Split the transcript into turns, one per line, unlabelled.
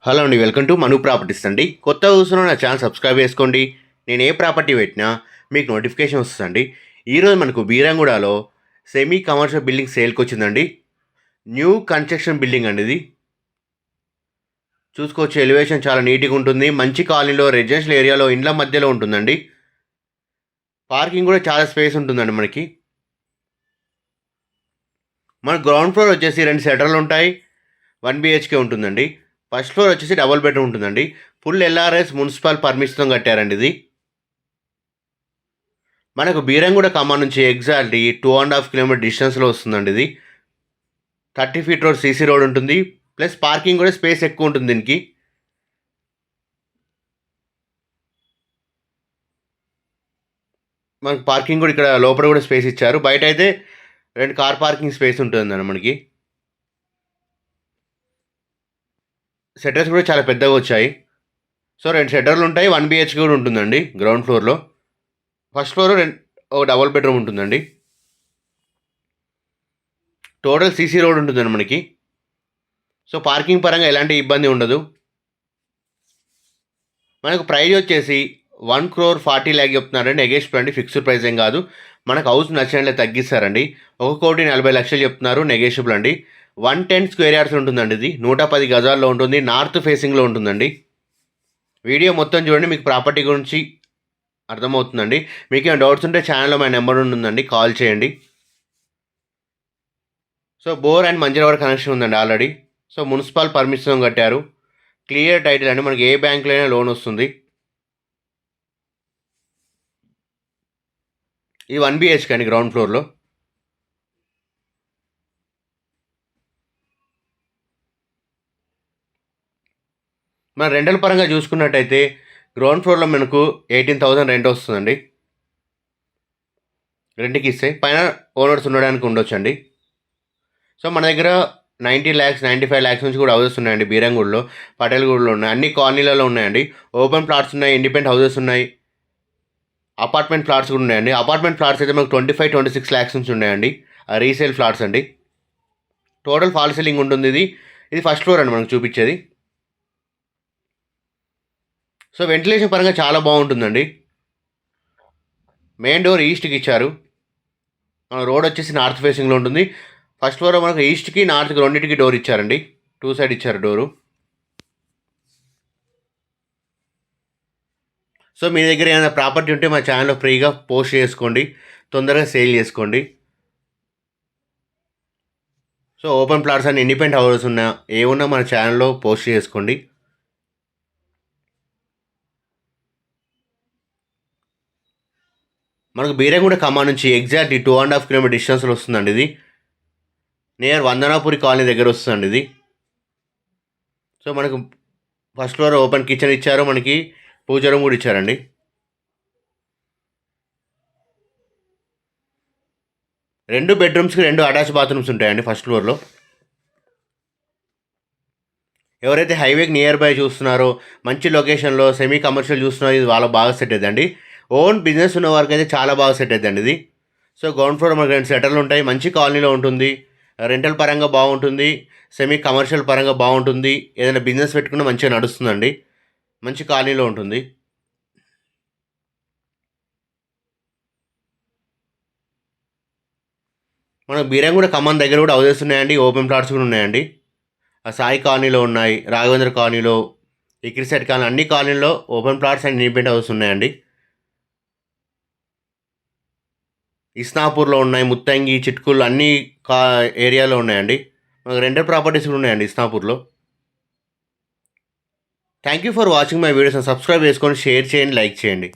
Hello అండి, welcome to Manu properties అండి. కొత్త చూస్తున్న నా ఛానల్ సబ్స్క్రైబ్ చేసుకోండి. నేను ఏ ప్రాపర్టీ పెట్టినా మీకు నోటిఫికేషన్ వస్తుందండి. ఈరోజు మనకు బీరంగూడలో సెమీ కమర్షియల్ బిల్డింగ్ సేల్కి వచ్చిందండి. న్యూ కన్స్ట్రక్షన్ బిల్డింగ్ అండి ఇది. చూసుకోవచ్చు, ఎలివేషన్ చాలా నీట్గా ఉంటుంది. మంచి కాలనీలో రెసిడెన్షియల్ ఏరియాలో ఇండ్ల మధ్యలో ఉంటుందండి. పార్కింగ్ కూడా చాలా స్పేస్ ఉంటుందండి మనకి. మన గ్రౌండ్ ఫ్లోర్ వచ్చేసి 2 షట్టర్లు ఉంటాయి. 1 BHK ఉంటుందండి. ఫస్ట్ ఫ్లోర్ వచ్చేసి డబుల్ బెడ్రూమ్ ఉంటుందండి. ఫుల్ LRS మున్సిపల్ పర్మిషన్తో కట్టారండి ఇది. మనకు బీరంగూడ ఖమ్మం నుంచి ఎగ్జాక్ట్లీ 2.5 కిలోమీటర్ డిస్టెన్స్లో వస్తుందండి ఇది. 30 ఫీట్ రోడ్ CC రోడ్ ఉంటుంది. ప్లస్ పార్కింగ్ కూడా స్పేస్ ఎక్కువ ఉంటుంది దీనికి. మనకు పార్కింగ్ కూడా ఇక్కడ లోపల కూడా స్పేస్ ఇచ్చారు. బయట అయితే 2 కార్ పార్కింగ్ స్పేస్ ఉంటుందండి మనకి. షట్టర్స్ కూడా చాలా పెద్దగా వచ్చాయి. సో 2 షట్టర్లు ఉంటాయి. 1 BHK కూడా ఉంటుందండి గ్రౌండ్ ఫ్లోర్లో. ఫస్ట్ ఫ్లోర్ ఒక డబుల్ బెడ్రూమ్ ఉంటుందండి. టోటల్ CC రోడ్ ఉంటుందండి మనకి. సో పార్కింగ్ పరంగా ఎలాంటి ఇబ్బంది ఉండదు. మనకు ప్రైజ్ వచ్చేసి 1,40,00,000 చెప్తున్నారండి. నెగోషియబుల్ అండి, ఫిక్స్డ్ ప్రైస్ ఏం కాదు. మనకు హౌస్ నచ్చినట్లే తగ్గిస్తారండి. 1,40,00,000 చెప్తున్నారు, నెగోషియబుల్ అండి. 110 స్క్వేర్ యార్డ్స్ ఉంటుందండి ఇది. 110 గజాల్లో ఉంటుంది. నార్త్ ఫేసింగ్లో ఉంటుందండి. వీడియో మొత్తం చూడండి, మీకు ప్రాపర్టీ గురించి అర్థమవుతుందండి. మీకు ఏమైనా డౌట్స్ ఉంటే ఛానల్లో మా నెంబర్ ఉంటుందండి, కాల్ చేయండి. So bore and Manjira connection ఉందండి ఆల్రెడీ. సో మున్సిపల్ పర్మిషన్ కట్టారు. క్లియర్ టైటిల్ అండి, మనకి ఏ బ్యాంకులో అయినా లోన్ వస్తుంది. ఇది 1 BHK అండి గ్రౌండ్ ఫ్లోర్లో. మన రెంటల్ పరంగా చూసుకున్నట్టయితే గ్రౌండ్ ఫ్లోర్లో మనకు 18,000 రెంట్ వస్తుందండి. రెంట్కి ఇస్తే పైన ఓనర్స్ ఉండడానికి ఉండొచ్చండి. సో మన దగ్గర 90 lakhs 95 lakhs నుంచి కూడా హౌసెస్ ఉన్నాయండి. బీరంగూడలో, పటేల్గూడలో ఉన్నాయి, అన్ని కాలనీలలో ఉన్నాయండి. ఓపెన్ ప్లాట్స్ ఉన్నాయి, ఇండిపెండెంట్ హౌసెస్ ఉన్నాయి, అపార్ట్మెంట్ ఫ్లాట్స్ కూడా ఉన్నాయండి. అపార్ట్మెంట్ ఫ్లాట్స్ అయితే మనకు 25-26 lakhs నుంచి ఉన్నాయండి. రీసేల్ ఫ్లాట్స్ అండి. టోటల్ ఫాల్ సీలింగ్ ఉంటుంది ఇది. ఇది ఫస్ట్ ఫ్లోర్ అండి మనకు చూపించేది. సో వెంటిలేషన్ పరంగా చాలా బాగుంటుందండి. మెయిన్ డోర్ ఈస్ట్కి ఇచ్చారు. మన రోడ్ వచ్చేసి నార్త్ ఫేసింగ్లో ఉంటుంది. ఫస్ట్ ఫ్లోర్ మనకు ఈస్ట్కి నార్త్కి రెండింటికి డోర్ ఇచ్చారండి. 2 సైడ్ ఇచ్చారు డోరు. సో మీ దగ్గర ఏమైనా ప్రాపర్టీ ఉంటే మా ఛానల్లో ఫ్రీగా పోస్ట్ చేసుకోండి, తొందరగా సేల్ చేసుకోండి. సో ఓపెన్ ప్లాట్స్ అని ఇండిపెండెంట్ హౌసెస్ ఉన్నా ఏమున్నా మన ఛానల్లో పోస్ట్ చేసుకోండి. మనకు బీరంగూడ ఖమ్మం నుంచి ఎగ్జాక్ట్లీ 2.5 కిలోమీటర్ డిస్టెన్స్లో వస్తుందండి ఇది. నియర్ వందనాపురి కాలనీ దగ్గర వస్తుందండి ఇది. సో మనకు ఫస్ట్ ఫ్లోర్ ఓపెన్ కిచెన్ ఇచ్చారు, మనకి పూజ రూమ్ కూడా ఇచ్చారండి. రెండు బెడ్రూమ్స్కి 2 అటాచ్ బాత్రూమ్స్ ఉంటాయండి ఫస్ట్ ఫ్లోర్లో. ఎవరైతే హైవేకి నియర్ బై చూస్తున్నారో, మంచి లొకేషన్లో సెమీ కమర్షియల్ చూస్తున్నారో, ఇది వాళ్ళ బాగా సెట్ అవుతుందండి. ఓన్ బిజినెస్ ఉన్న వారికి అయితే చాలా బాగా సెట్ అవుతుందండి ఇది. సో గ్రౌండ్ ఫ్లోర్ మనకు 2 షట్టర్లు ఉంటాయి. మంచి కాలనీలో ఉంటుంది. రెంటల్ పరంగా బాగుంటుంది, సెమీ కమర్షియల్ పరంగా బాగుంటుంది. ఏదైనా బిజినెస్ పెట్టుకున్నా మంచిగా నడుస్తుందండి. మంచి కాలనీలో ఉంటుంది. మనకు బీరంగూడ ఖమ్మం దగ్గర కూడా హౌసెస్ ఉన్నాయండి. ఓపెన్ ప్లాట్స్ కూడా ఉన్నాయండి. ఆ సాయి కాలనీలో ఉన్నాయి, రాఘవేంద్ర కాలనీలో, ఇక్రిసెట్ కాలనీ, అన్ని కాలనీలో open plots and independent houses ఉన్నాయండి. ఇస్నాపూర్లో ఉన్నాయి, ముత్తంగి, చిట్కులు అన్ని ఏరియాలో ఉన్నాయండి. మనకు రెంటల్ ప్రాపర్టీస్ కూడా ఉన్నాయండి ఇస్నాపూర్లో. Thank you for watching my videos. Subscribe చేసుకొని షేర్ చేయండి, లైక్ చేయండి.